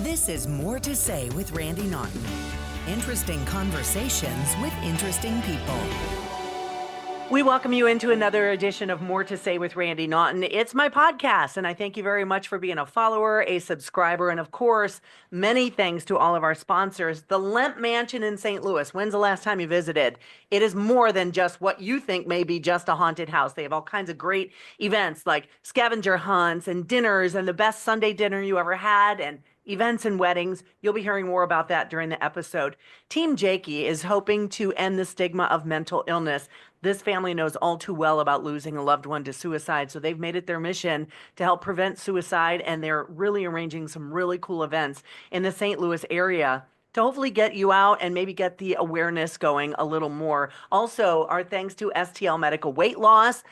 This is More to Say with Randy Naughton. Interesting conversations with interesting people. We welcome you into another edition of More to Say with Randy Naughton. It's my podcast, and I thank you very much for being a follower, a subscriber, and of course, many thanks to all of our sponsors. The Lemp Mansion in St. Louis. When's the last time you visited? It is more than just what you think may be just a haunted house. They have all kinds of great events like scavenger hunts and dinners and the best Sunday dinner you ever had and events and weddings. You'll be hearing more about that during the episode. Team Jakey is hoping to end the stigma of mental illness. This family knows all too well about losing a loved one to suicide, so they've made it their mission to help prevent suicide, and they're really arranging some really cool events in the St. Louis area to hopefully get you out and maybe get the awareness going a little more. Also, our thanks to STL Medical Weight Loss.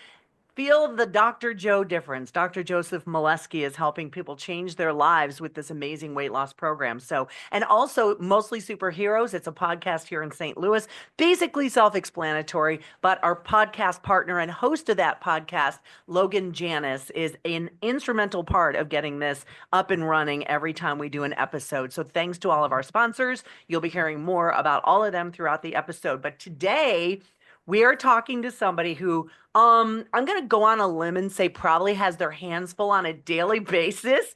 Feel the Dr. Joe difference. Dr. Joseph Molesky is helping people change their lives with this amazing weight loss program. So, and also Mostly Superheroes. It's a podcast here in St. Louis, basically self-explanatory, but our podcast partner and host of that podcast, Logan Janis, is an instrumental part of getting this up and running every time we do an episode. So thanks to all of our sponsors. You'll be hearing more about all of them throughout the episode. But today, we are talking to somebody who I'm going to go on a limb and say probably has their hands full on a daily basis.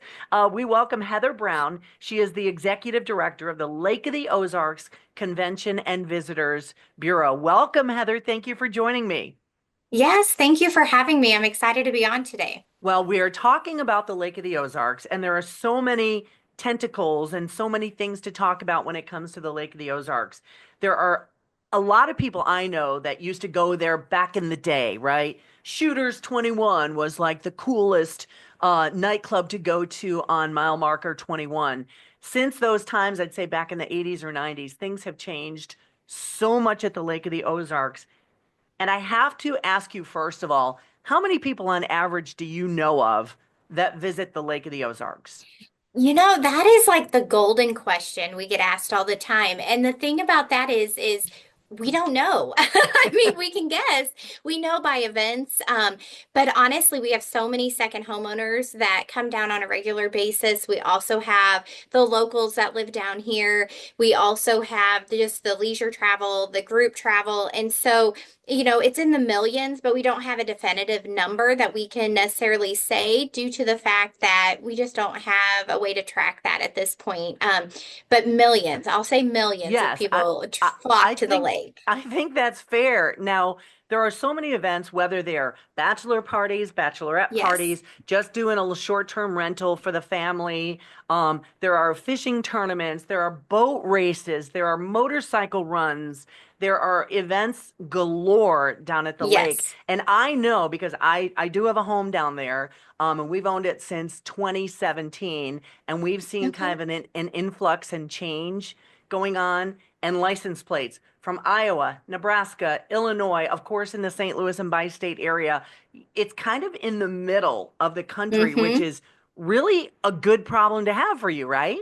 We welcome Heather Brown. She is the executive director of the Lake of the Ozarks Convention and Visitors Bureau. Welcome, Heather. Thank you for joining me. Yes, thank you for having me. I'm excited to be on today. Well, we are talking about the Lake of the Ozarks, and there are so many tentacles and so many things to talk about when it comes to the Lake of the Ozarks. There are a lot of people I know that used to go there back in the day, right? Shooters 21 was like the coolest nightclub to go to on mile marker 21. Since those times, I'd say back in the 80s or 90s, things have changed so much at the Lake of the Ozarks. And I have to ask you, first of all, how many people on average do you know of that visit the Lake of the Ozarks? That is like the golden question we get asked all the time. And the thing about that is we don't know. I mean, we can guess. We know by events. But honestly, we have so many second homeowners that come down on a regular basis. We also have the locals that live down here. We also have just the leisure travel, the group travel. And so, it's in the millions, but we don't have a definitive number that we can necessarily say due to the fact that we just don't have a way to track that at this point. But millions, I'll say millions of people flock to the lake. I think that's fair. Now, there are so many events, whether they're bachelor parties, bachelorette parties, just doing a short-term rental for the family. There are fishing tournaments, there are boat races, there are motorcycle runs. There are events galore down at the lake. And I know because I do have a home down there, and we've owned it since 2017, and we've seen kind of an influx and change going on, and license plates from Iowa, Nebraska, Illinois, of course, in the St. Louis and bi-state area. It's kind of in the middle of the country, which is really a good problem to have for you, right?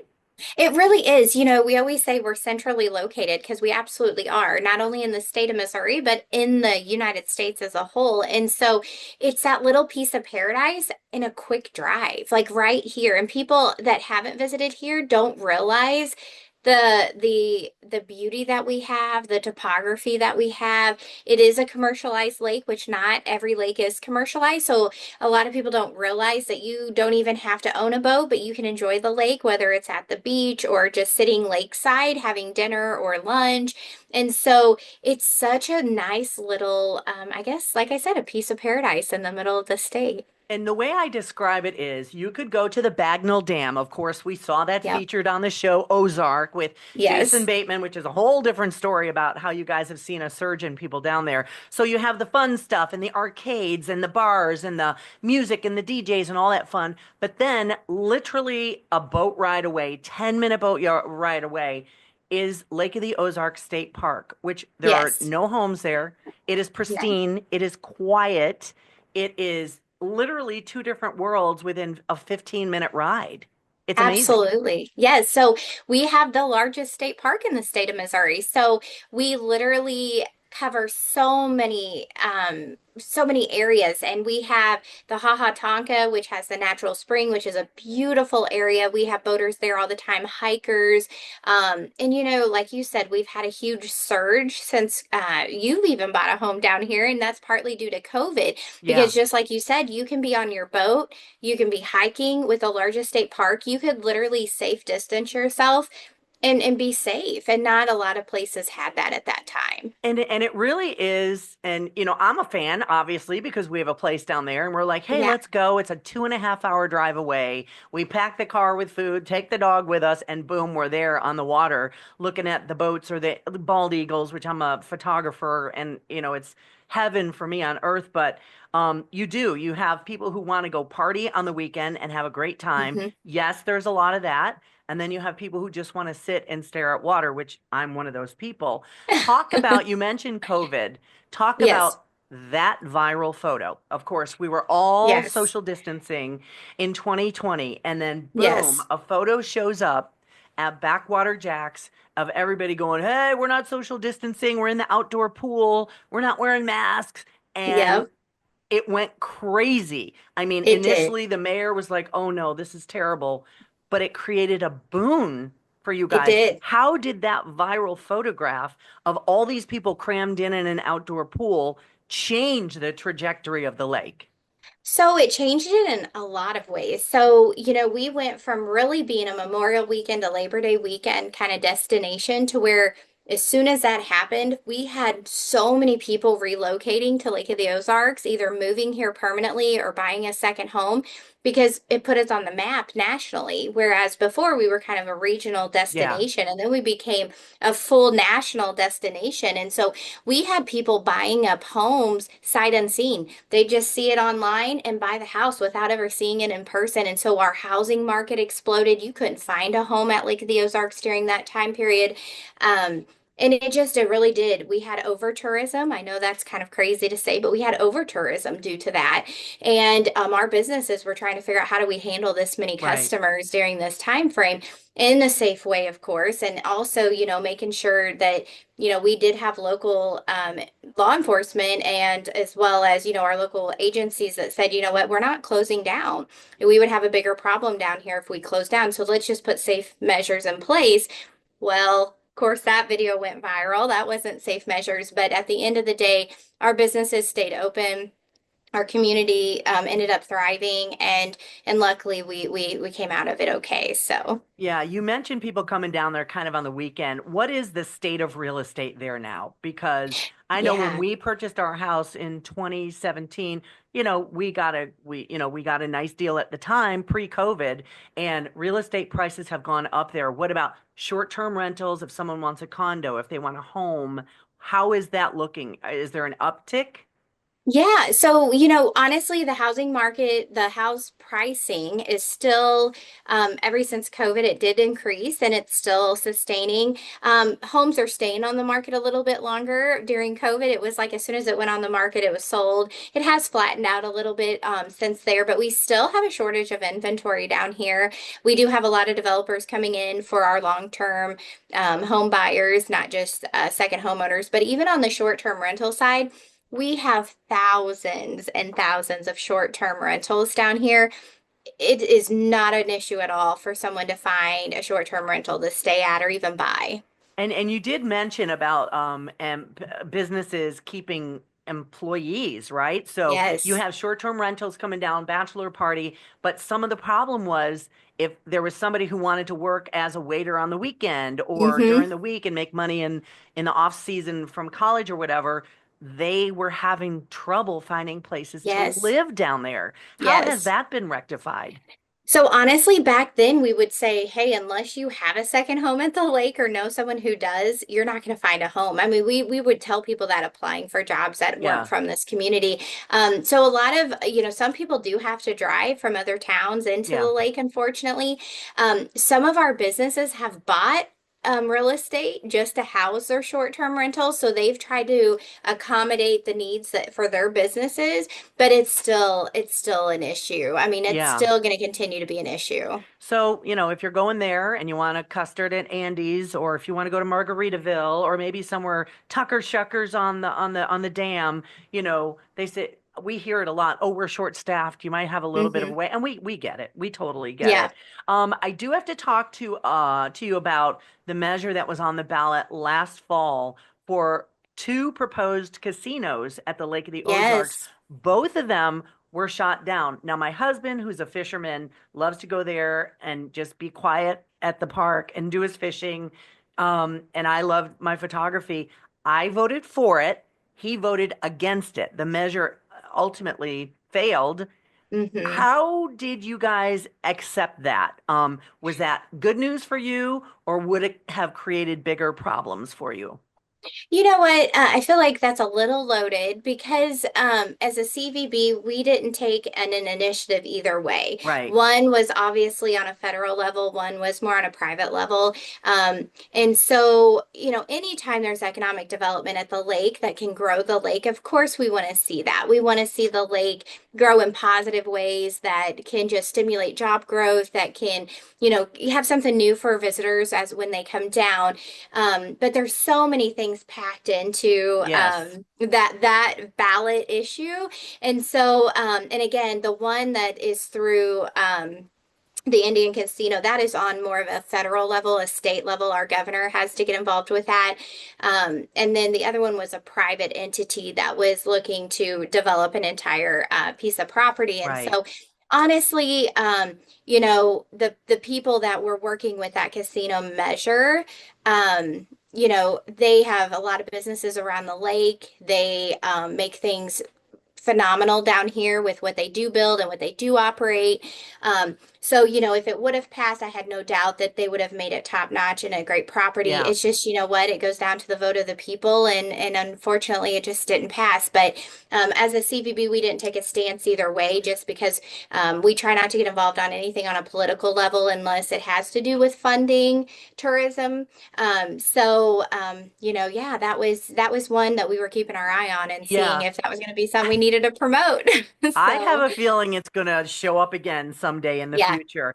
It really is. We always say we're centrally located because we absolutely are, not only in the state of Missouri, but in the United States as a whole. And so it's that little piece of paradise in a quick drive, like right here. And people that haven't visited here don't realize the beauty that we have, the topography that we have. It is a commercialized lake, which not every lake is commercialized. So a lot of people don't realize that you don't even have to own a boat, but you can enjoy the lake, whether it's at the beach or just sitting lakeside, having dinner or lunch. And so it's such a nice little, I guess, like I said, a piece of paradise in the middle of the state. And the way I describe it is you could go to the Bagnell Dam. Of course, we saw that featured on the show Ozark with Jason Bateman, which is a whole different story about how you guys have seen a surge in people down there. So you have the fun stuff and the arcades and the bars and the music and the DJs and all that fun. But then literally a boat ride away, 10-minute boat ride away, is Lake of the Ozarks State Park, which there are no homes there. It is pristine. It is quiet. It is literally two different worlds within a 15-minute ride. It's amazing. Absolutely. Yes. So we have the largest state park in the state of Missouri. So we literally cover so many areas. And we have the Haha Tonka, which has the natural spring, which is a beautiful area. We have boaters there all the time, hikers. And like you said, we've had a huge surge since you've even bought a home down here, and that's partly due to COVID. Yeah. Because just like you said, you can be on your boat, you can be hiking with the largest state park. You could literally safe distance yourself and be safe. And not a lot of places had that at that time. And it really is, and I'm a fan, obviously, because we have a place down there, and we're like, hey, Yeah. let's go. It's a 2.5 hour drive away. We pack the car with food, take the dog with us, and boom, we're there on the water, looking at the boats or the bald eagles, which I'm a photographer, and it's heaven for me on earth. But you have people who want to go party on the weekend and have a great time. Hmm. Yes, there's a lot of that. And then you have people who just want to sit and stare at water, which I'm one of those people. Talk about, you mentioned COVID. Talk Yes. about that viral photo. Of course, we were all Yes. social distancing in 2020, and then boom, Yes. a photo shows up at Backwater Jacks of everybody going, hey, we're not social distancing. We're in the outdoor pool. We're not wearing masks. And Yep. it went crazy. I mean, It did. initially the mayor was like, "Oh no, this is terrible," but it created a boon for you It guys. did. How did that viral photograph of all these people crammed in an outdoor pool change the trajectory of the lake? So it changed it in a lot of ways. So, we went from really being a Memorial Weekend to Labor Day weekend kind of destination to where as soon as that happened, we had so many people relocating to Lake of the Ozarks, either moving here permanently or buying a second home because it put us on the map nationally. Whereas before we were kind of a regional Yeah. destination and then we became a full national destination. And so we had people buying up homes sight unseen. They just see it online and buy the house without ever seeing it in person. And so our housing market exploded. You couldn't find a home at Lake of the Ozarks during that time period. And it really did. We had over tourism. I know that's kind of crazy to say, but we had over tourism due to that. And our businesses were trying to figure out how do we handle this many Right. customers during this time frame in a safe way, of course. And also, making sure that, we did have local law enforcement and as well as, our local agencies that said, you know what, we're not closing down. We would have a bigger problem down here if we closed down. So let's just put safe measures in place. Well, of course, that video went viral. That wasn't safe measures, but at the end of the day, our businesses stayed open. Our community ended up thriving, and luckily we came out of it okay. So Yeah, you mentioned people coming down there kind of on the weekend. What is the state of real estate there now? Because I know when yeah. we purchased our house in 2017, we got a nice deal at the time pre-COVID, and real estate prices have gone up there. What about short-term rentals if someone wants a condo, if they want a home? How is that looking? Is there an uptick? Yeah, so honestly, the housing market, the house pricing is still, ever since COVID, it did increase and it's still sustaining. Homes are staying on the market a little bit longer. During COVID, it was like as soon as it went on the market, it was sold. It has flattened out a little bit since there, but we still have a shortage of inventory down here. We do have a lot of developers coming in for our long-term home buyers, not just second homeowners, but even on the short-term rental side. We have thousands and thousands of short-term rentals down here. It is not an issue at all for someone to find a short-term rental to stay at or even buy. And you did mention about businesses keeping employees, right? So you Yes. have short-term rentals coming down, bachelor party, but some of the problem was if there was somebody who wanted to work as a waiter on the weekend or Mm-hmm. during the week and make money in the off season from college or whatever, they were having trouble finding places to Yes. live down there. How has Yes. that been rectified? So honestly, back then we would say, hey, unless you have a second home at the lake or know someone who does, you're not going to find a home. I mean, we would tell people that applying for jobs that weren't Yeah, from this community. So a lot of, some people do have to drive from other towns into yeah. the lake, unfortunately. Some of our businesses have bought real estate just to house their short-term rentals. So they've tried to accommodate the needs for their businesses, but it's still an issue. I mean, it's Yeah. still going to continue to be an issue. So, if you're going there and you want a custard at Andy's, or if you want to go to Margaritaville, or maybe somewhere Tucker Shuckers on the dam, they say we hear it a lot. Oh, we're short staffed. You might have a little bit of a Hmm. wait, and we get it. We totally get Yeah. it. I do have to talk to you about the measure that was on the ballot last fall for two proposed casinos at the Lake of the Ozarks. Yes. Both of them were shot down. Now, my husband, who's a fisherman, loves to go there and just be quiet at the park and do his fishing. And I love my photography. I voted for it. He voted against it. The measure ultimately failed. Hmm. How did you guys accept that? Was that good news for you, or would it have created bigger problems for you? You know what? I feel like that's a little loaded because as a CVB, we didn't take an initiative either way. Right. One was obviously on a federal level, one was more on a private level. And so, anytime there's economic development at the lake that can grow the lake, of course, we want to see that. We want to see the lake grow in positive ways that can just stimulate job growth, that can, you have something new for visitors as when they come down. But there's so many things packed into Yes. that ballot issue. And so, and again, the one that is through the Indian Casino, that is on more of a federal level, a state level. Our governor has to get involved with that. And then the other one was a private entity that was looking to develop an entire piece of property. And Right. so, honestly, the people that were working with that casino measure, they have a lot of businesses around the lake. They make things phenomenal down here with what they do build and what they do operate. So, if it would have passed, I had no doubt that they would have made it top notch and a great property. Yeah. It's just, what, it goes down to the vote of the people, and unfortunately, it just didn't pass. But as a CVB, we didn't take a stance either way, just because we try not to get involved on anything on a political level unless it has to do with funding tourism. Yeah, that was one that we were keeping our eye on and seeing Yeah. if that was going to be something we needed to promote. I have So, a feeling it's going to show up again someday in the yeah. future.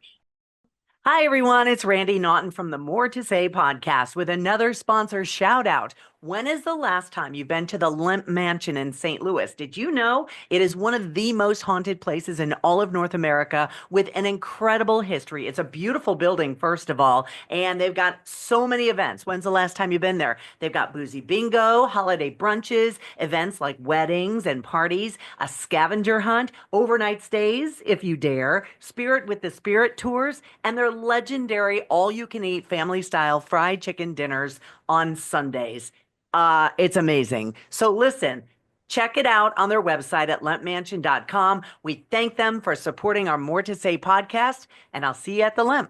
Hi, everyone. It's Randy Naughton from the More to Say podcast with another sponsor shout out. When is the last time you've been to the Lemp Mansion in St. Louis? Did you know it is one of the most haunted places in all of North America with an incredible history? It's a beautiful building, first of all, and they've got so many events. When's the last time you've been there? They've got boozy bingo, holiday brunches, events like weddings and parties, a scavenger hunt, overnight stays, if you dare, Spirit with the Spirit tours, and their legendary all-you-can-eat family-style fried chicken dinners on Sundays. It's amazing. So listen, check it out on their website at lempmansion.com. We thank them for supporting our More to Say podcast, and I'll see you at the Lemp.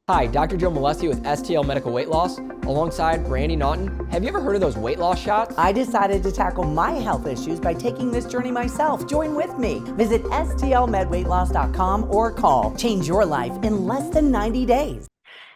Hi, Dr. Joe Molessi with STL Medical Weight Loss, alongside Randy Naughton. Have you ever heard of those weight loss shots? I decided to tackle my health issues by taking this journey myself. Join with me. Visit stlmedweightloss.com or call. Change your life in less than 90 days.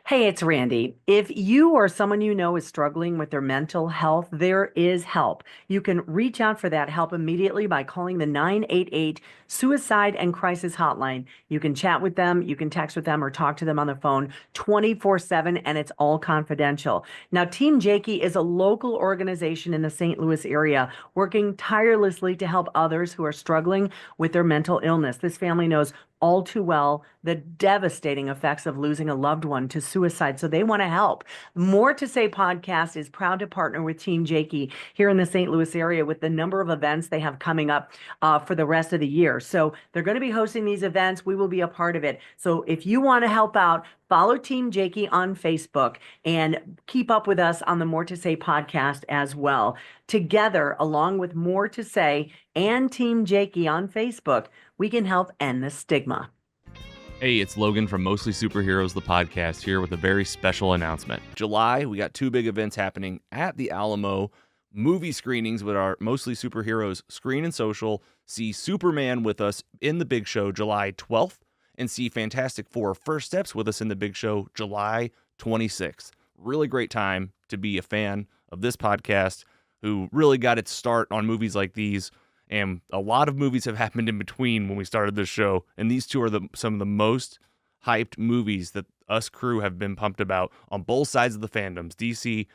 Hey, it's Randy. If you or someone you know is struggling with their mental health, there is help. You can reach out for that help immediately by calling the 988 Suicide and Crisis Hotline. You can chat with them, you can text with them, or talk to them on the phone 24/7, and it's all confidential. Now, Team Jakey is a local organization in the St. Louis area working tirelessly to help others who are struggling with their mental illness. This family knows all too well the devastating effects of losing a loved one to suicide. So they want to help. More to Say podcast is proud to partner with Team Jakey here in the St. Louis area with the number of events they have coming up for the rest of the year. So they're going to be hosting these events. We will be a part of it. So if you want to help out, follow Team Jakey on Facebook and keep up with us on the More to Say podcast as well. Together, along with More to Say and Team Jakey on Facebook, we can help end the stigma. Hey, it's Logan from Mostly Superheroes, the podcast, here with a very special announcement. July, we got two big events happening at the Alamo. Movie screenings with our Mostly Superheroes Screen and Social. See Superman with us in the Big Show July 12th, and see Fantastic Four First Steps with us in the Big Show July 26th. really great time to be a fan of this podcast, who really got its start on movies like these. And a lot of movies have happened in between when we started this show. And these two are some of the most hyped movies that us crew have been pumped about on both sides of the fandoms, DC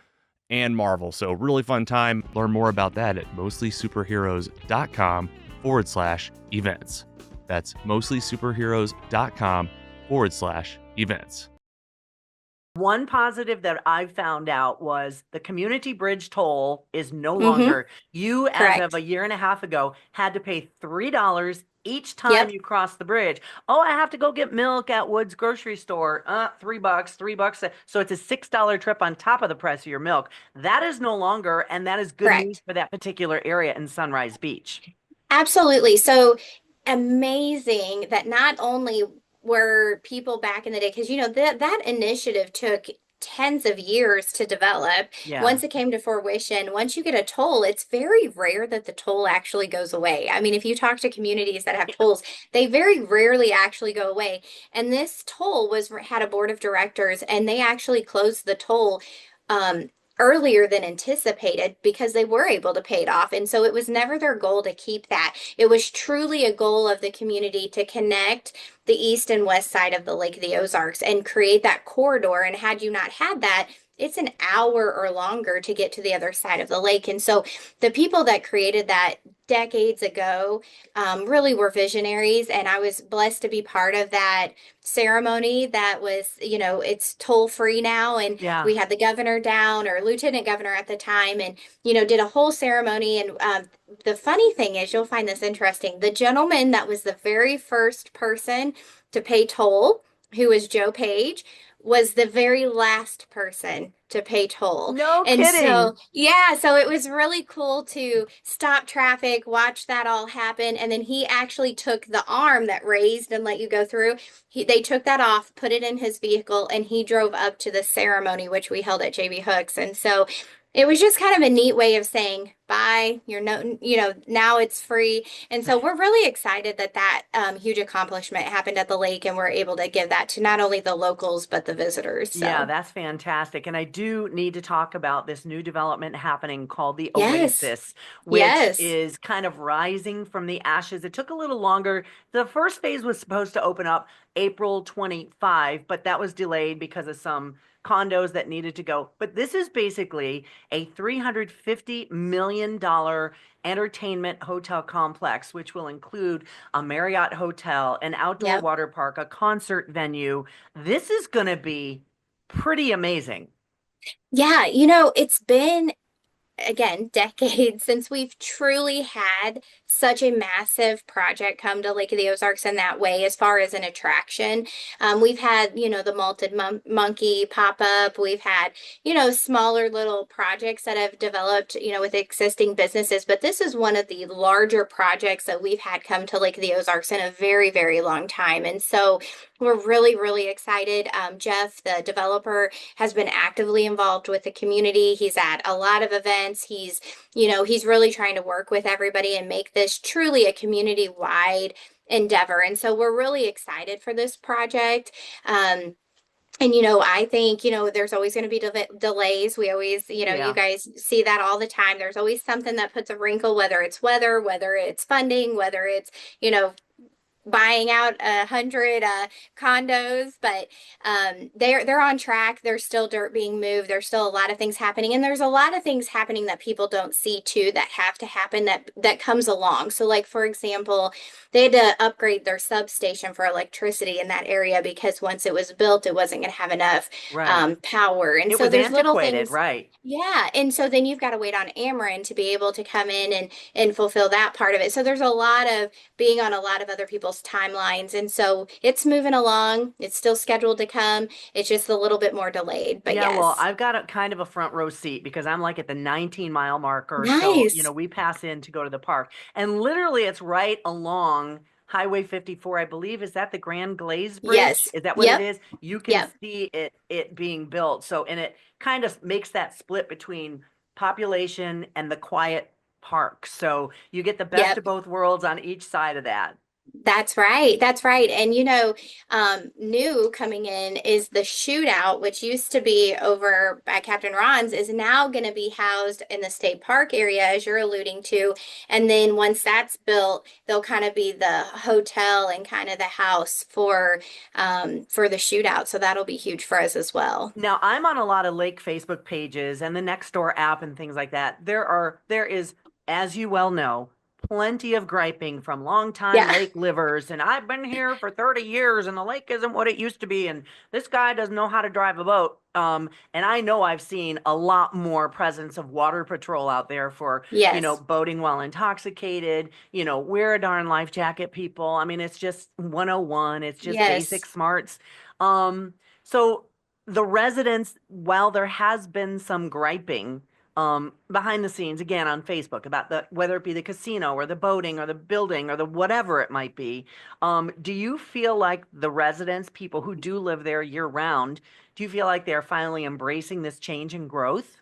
and Marvel. So really fun time. Learn more about that at mostlysuperheroes.com/events. That's mostlysuperheroes.com/events. One positive that I found out was the community bridge toll is no longer. You, as of a year and a half ago, had to pay $3 each time you cross the bridge. Oh, I have to go get milk at Wood's grocery store. $3, $3. So it's a $6 trip on top of the price of your milk. That is no longer, and that is good news for that particular area in Sunrise Beach. Absolutely. So amazing that not only were people back in the day, because that initiative took tens of years to develop. Once it came to fruition, once you get a toll, it's very rare that the toll actually goes away. I mean, if you talk to communities that have tolls, they very rarely actually go away. And this toll had a board of directors, and they actually closed the toll earlier than anticipated because they were able to pay it off. And so it was never their goal to keep that. It was truly a goal of the community to connect the east and west side of the Lake of the Ozarks and create that corridor. And had you not had that, it's an hour or longer to get to the other side of the lake. And so the people that created that decades ago really were visionaries. And I was blessed to be part of that ceremony that was, it's toll free now. And we had the governor down, or lieutenant governor at the time, and, did a whole ceremony. And the funny thing is, you'll find this interesting. The gentleman that was the very first person to pay toll, who was Joe Page, was the very last person to pay toll. No kidding. So it was really cool to stop traffic, watch that all happen. And then he actually took the arm that raised and let you go through. They took that off, put it in his vehicle, and he drove up to the ceremony, which we held at JB Hooks. And so it was just kind of a neat way of saying, bye, now it's free. And so we're really excited that huge accomplishment happened at the lake, and we're able to give that to not only the locals, but the visitors. So. Yeah, that's fantastic. And I do need to talk about this new development happening called the Oasis, which is kind of rising from the ashes. It took a little longer. The first phase was supposed to open up April 25, but that was delayed because of some condos that needed to go. But this is basically a $350 million entertainment hotel complex, which will include a Marriott hotel, an outdoor water park, a concert venue. This is going to be pretty amazing. Yeah, it's been, again, decades since we've truly had such a massive project come to Lake of the Ozarks in that way, as far as an attraction. We've had, the Malted Monkey pop up. We've had, smaller little projects that have developed, with existing businesses. But this is one of the larger projects that we've had come to Lake of the Ozarks in a very, very long time. And so we're really, really excited. Jeff, the developer, has been actively involved with the community. He's at a lot of events. He's really trying to work with everybody and make this truly a community-wide endeavor. And so we're really excited for this project. And, I think, there's always going to be delays. We always, you guys see that all the time. There's always something that puts a wrinkle, whether it's weather, whether it's funding, whether it's, buying out 100 condos, but they're on track. There's still dirt being moved. There's still a lot of things happening, and there's a lot of things happening that people don't see too, that have to happen, that comes along. So, like, for example, they had to upgrade their substation for electricity in that area because once it was built, it wasn't going to have enough power, and so there's little things, Yeah, and so then you've got to wait on Ameren to be able to come in and fulfill that part of it. So there's a lot of being on a lot of other people's timelines, and so it's moving along. It's still scheduled to come. It's just a little bit more delayed, but well, I've got a kind of a front row seat because I'm like at the 19-mile marker. Nice. So, we pass in to go to the park, and literally it's right along Highway 54, I believe. Is that the Grand Glaze Bridge? Yes. Is that what it is? You can see it being built. So, and it kind of makes that split between population and the quiet park. So you get the best of both worlds on each side of that. That's right. That's right. And new coming in is the Shootout, which used to be over at Captain Ron's, is now going to be housed in the state park area, as you're alluding to. And then once that's built, they'll kind of be the hotel and kind of the house for the Shootout. So that'll be huge for us as well. Now, I'm on a lot of lake Facebook pages and the Nextdoor app and things like that. There is, as you well know, plenty of griping from longtime Yeah. lake livers. And I've been here for 30 years and the lake isn't what it used to be. And this guy doesn't know how to drive a boat. And I know I've seen a lot more presence of water patrol out there for, Yes. boating while intoxicated, wear a darn life jacket, people. I mean, it's just 101. It's just basic Yes. smarts. So the residents, while there has been some griping behind the scenes, again on Facebook about the whether it be the casino or the boating or the building or the whatever it might be, do you feel like the residents, people who do live there year round, do you feel like they're finally embracing this change and growth?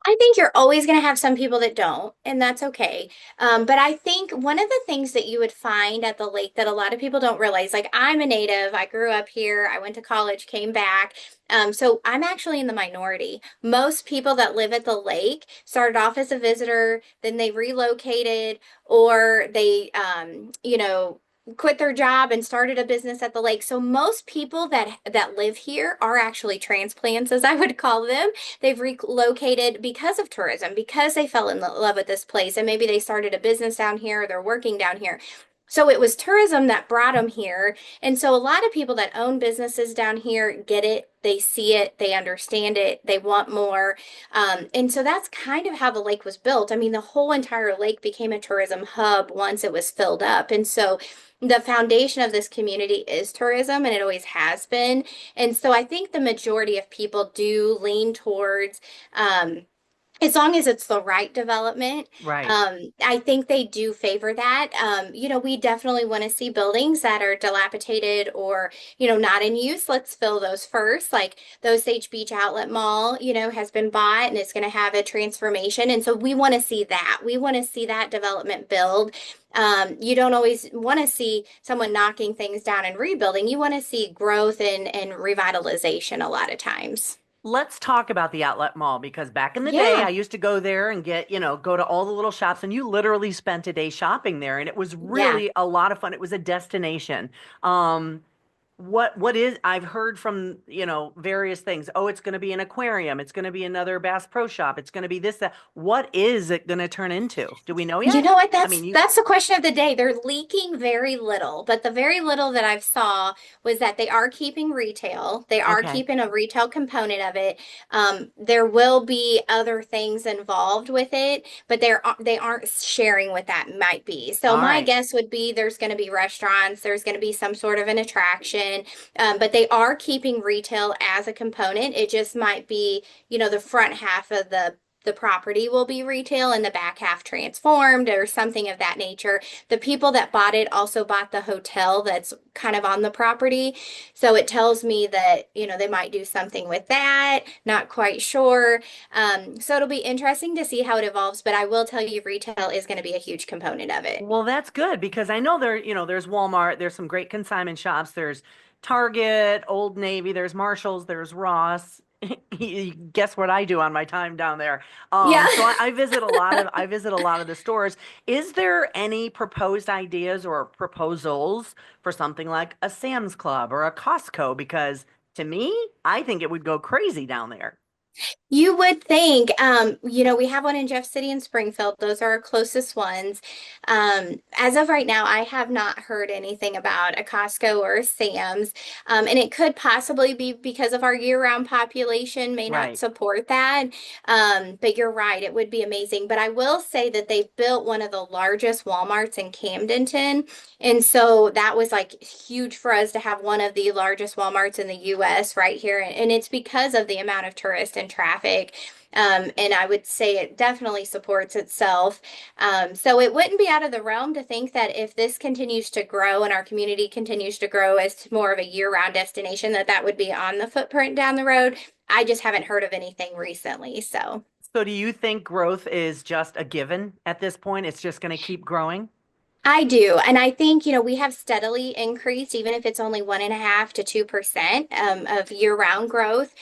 I think you're always going to have some people that don't, and that's okay. But I think one of the things that you would find at the lake that a lot of people don't realize, like I'm a native, I grew up here, I went to college, came back. So I'm actually in the minority. Most people that live at the lake started off as a visitor, then they relocated, or they, quit their job and started a business at the lake. So most people that live here are actually transplants, as I would call them. They've relocated because of tourism, because they fell in love with this place, and maybe they started a business down here, or they're working down here. So it was tourism that brought them here. And so a lot of people that own businesses down here get it. They see it, they understand it, they want more. And so that's kind of how the lake was built. I mean, the whole entire lake became a tourism hub once it was filled up. And so the foundation of this community is tourism, and it always has been. And so I think the majority of people do lean towards, as long as it's the right development, Right. I think they do favor that. We definitely want to see buildings that are dilapidated or, not in use. Let's fill those first. Like the Osage Beach Outlet Mall, has been bought and it's going to have a transformation. And so we want to see that. We want to see that development build. You don't always want to see someone knocking things down and rebuilding. You want to see growth and revitalization a lot of times. Let's talk about the outlet mall because back in the day, Yeah. I used to go there and go to all the little shops, and you literally spent a day shopping there, and it was Yeah. really a lot of fun. It was a destination. What is, I've heard from, various things. Oh, it's going to be an aquarium. It's going to be another Bass Pro Shop. It's going to be this, that. What is it going to turn into? Do we know You yet? know what? I That's mean, you, that's the question of the day. They're leaking very little, but the very little that I've saw was that they are keeping retail. They are okay. keeping a retail component of it. There will be other things involved with it, but they aren't sharing what that might be. So All my right. guess would be there's going to be restaurants, there's going to be some sort of an attraction, but they are keeping retail as a component. It just might be, the front half of the property will be retail and the back half transformed or something of that nature. The people that bought it also bought the hotel that's kind of on the property. So it tells me that, they might do something with that. Not quite sure. So it'll be interesting to see how it evolves, but I will tell you retail is going to be a huge component of it. Well, that's good because I know there's Walmart, there's some great consignment shops, there's Target, Old Navy, there's Marshalls, there's Ross. Guess what I do on my time down there? Yeah. So I visit a lot of the stores. Is there any proposed ideas or proposals for something like a Sam's Club or a Costco? Because to me, I think it would go crazy down there. You would think, we have one in Jeff City and Springfield. Those are our closest ones. As of right now, I have not heard anything about a Costco or a Sam's. And it could possibly be because of our year-round population may not Right. support that. But you're right, it would be amazing. But I will say that they built one of the largest Walmarts in Camdenton. And so that was like huge for us to have one of the largest Walmarts in the US right here. And it's because of the amount of tourists and traffic. And I would say it definitely supports itself. So it wouldn't be out of the realm to think that if this continues to grow and our community continues to grow as more of a year-round destination, that would be on the footprint down the road. I just haven't heard of anything recently. So. So do you think growth is just a given at this point? It's just going to keep growing? I do. And I think, we have steadily increased, even if it's only 1.5 to 2% of year-round growth.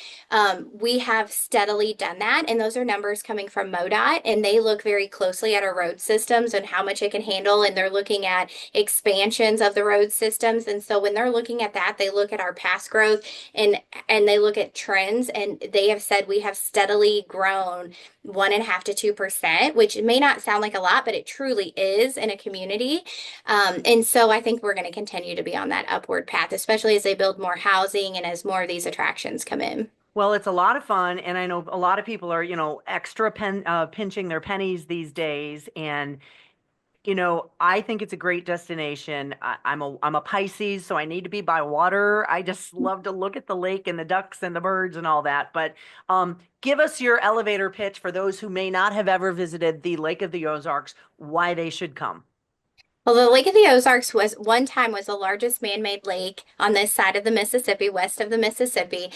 We have steadily done that. And those are numbers coming from MoDOT, and they look very closely at our road systems and how much it can handle. And they're looking at expansions of the road systems. And so when they're looking at that, they look at our past growth and they look at trends. And they have said we have steadily grown 1.5 to 2%, which may not sound like a lot, but it truly is in a community. And so I think we're going to continue to be on that upward path, especially as they build more housing and as more of these attractions come in. Well, it's a lot of fun, and I know a lot of people are, extra pinching their pennies these days, and I think it's a great destination. I'm a Pisces, so I need to be by water. I just love to look at the lake and the ducks and the birds and all that. But give us your elevator pitch for those who may not have ever visited the Lake of the Ozarks, why they should come. Well, the Lake of the Ozarks was one time was the largest man-made lake on this side of the Mississippi, west of the Mississippi.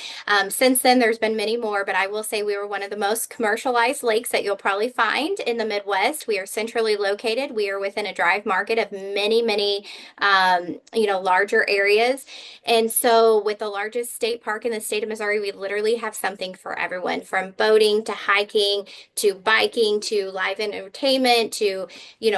Since then, there's been many more, but I will say we were one of the most commercialized lakes that you'll probably find in the Midwest. We are centrally located. We are within a drive market of many, many, larger areas. And so with the largest state park in the state of Missouri, we literally have something for everyone, from boating to hiking to biking to live entertainment to,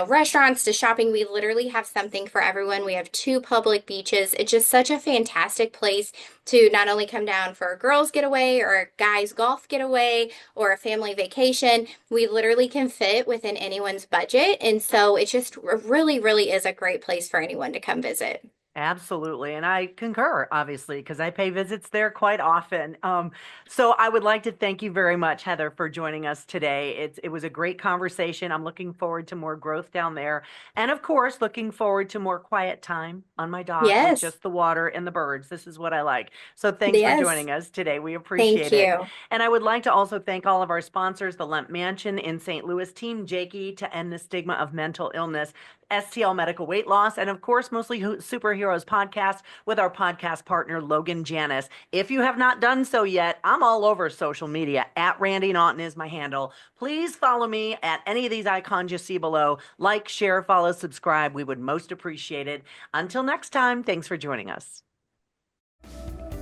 restaurants to shopping. We literally have something for everyone. We have 2 public beaches. It's just such a fantastic place to not only come down for a girls' getaway or a guys' golf getaway or a family vacation. We literally can fit within anyone's budget. And so it just really, really is a great place for anyone to come visit. Absolutely. And I concur, obviously, because I pay visits there quite often. So I would like to thank you very much, Heather, for joining us today. It was a great conversation. I'm looking forward to more growth down there. And of course, looking forward to more quiet time on my dock with just the water and the birds. This is what I like. So thanks for joining us today. We appreciate it. Thank you. And I would like to also thank all of our sponsors, the Lemp Mansion in St. Louis, Team Jakey to end the stigma of mental illness, STL Medical Weight Loss, and of course, Mostly Superheroes podcast with our podcast partner, Logan Janis. If you have not done so yet, I'm all over social media. At Randy Naughton is my handle. Please follow me at any of these icons you see below. Like, share, follow, subscribe. We would most appreciate it. Until next time, thanks for joining us.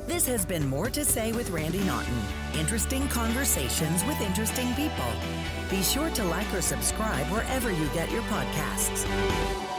This has been More to Say with Randy Naughton. Interesting conversations with interesting people. Be sure to like or subscribe wherever you get your podcasts.